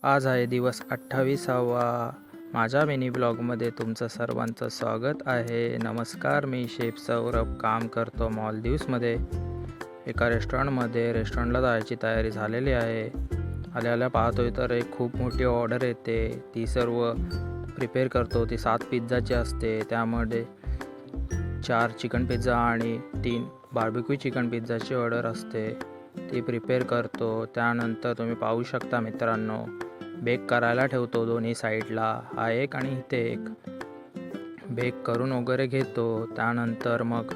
आज आहे दिवस 28वा. माझ्या मिनी ब्लॉगमध्ये तुमचं सर्वांचं स्वागत आहे. नमस्कार, मी शेफ सौरभ. काम करतो मॉलदिव्समध्ये. एका रेस्टॉरंटला जायची तयारी झालेली आहे. आल्या पाहतोय तर एक खूप मोठी ऑर्डर येते. ती सर्व प्रिपेअर करतो. ती 7 पिझ्झाची असते. त्यामध्ये 4 चिकन पिझ्झा आणि 3 बार्बिक्यू चिकन पिझ्झाची ऑर्डर असते. ती प्रिपेअर करतो. त्यानंतर तुम्ही पाहू शकता मित्रांनो, बेक करायला ठेवतो दोन्ही साईडला. हा एक आणि इथे एक. बेक करून वगैरे घेतो. त्यानंतर मग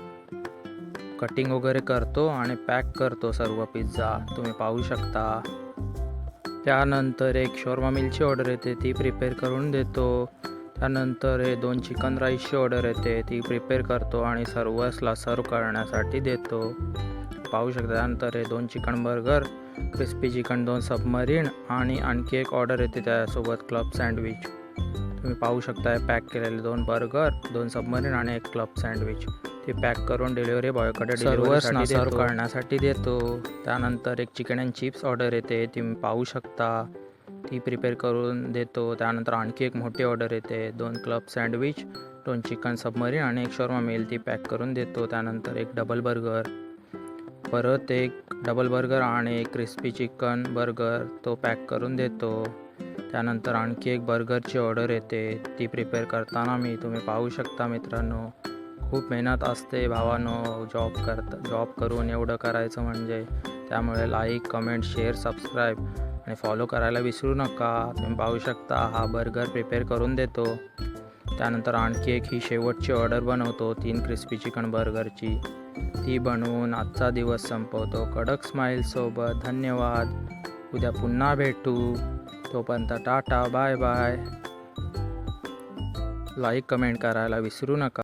कटिंग वगैरे करतो आणि पॅक करतो सर्व पिझ्झा. तुम्ही पाहू शकता. त्यानंतर एक शॉर्मा मिलची ऑर्डर येते. ती प्रिपेअर करून देतो. त्यानंतर 2 चिकन राईसची ऑर्डर येते. ती प्रिपेअर करतो आणि सर्वसला सर्व करण्यासाठी देतो. पाहू शकता. त्यानंतर 2 chicken burger, crispy chicken, 2 submarine आणि आणखी एक ऑर्डर येते त्यासोबत क्लब सँडविच. तुम्ही पाहू शकता पॅक केलेले 2 बर्गर, 2 सबमरीन आणि 1 क्लब सँडविच. ते पॅक करून डिलिव्हरी बॉयकडे सर्व्हर्सना सर्व करण्यासाठी देतो. त्यानंतर एक चिकन अँड चिप्स ऑर्डर येते. तुम्ही पाहू शकता. ती प्रिपेअर करून देतो. त्यानंतर आणखी एक मोठी ऑर्डर येते. 2 क्लब सँडविच, 2 चिकन सबमरीन आणि 1 शॉर्मा मिल. ती पॅक करून देतो. त्यानंतर एक डबल बर्गर, परत एक डबल बर्गर आणि एक क्रिस्पी चिकन बर्गर, तो पॅक करून देतो. त्यानंतर आणखी एक बर्गरची ऑर्डर येते. ती प्रिपेअर करताना तुम्ही पाहू शकता मित्रांनो, खूप मेहनत असते भावानो. जॉब करून एवढं करायचं म्हणजे. त्यामुळे लाईक, कमेंट, शेअर, सबस्क्राईब आणि फॉलो करायला विसरू नका. तुम्ही पाहू शकता हा बर्गर प्रिपेअर करून देतो. त्यानंतर आणखी एक ही शेवटची ऑर्डर बनवतो 3 क्रिस्पी चिकन बर्गरची. ती बनवून आजचा दिवस संपवतो कडक स्माईलसोबत. धन्यवाद. उद्या पुन्हा भेटू. तोपर्यंत tata, bye bye. Like, comment करायला विसरू नका.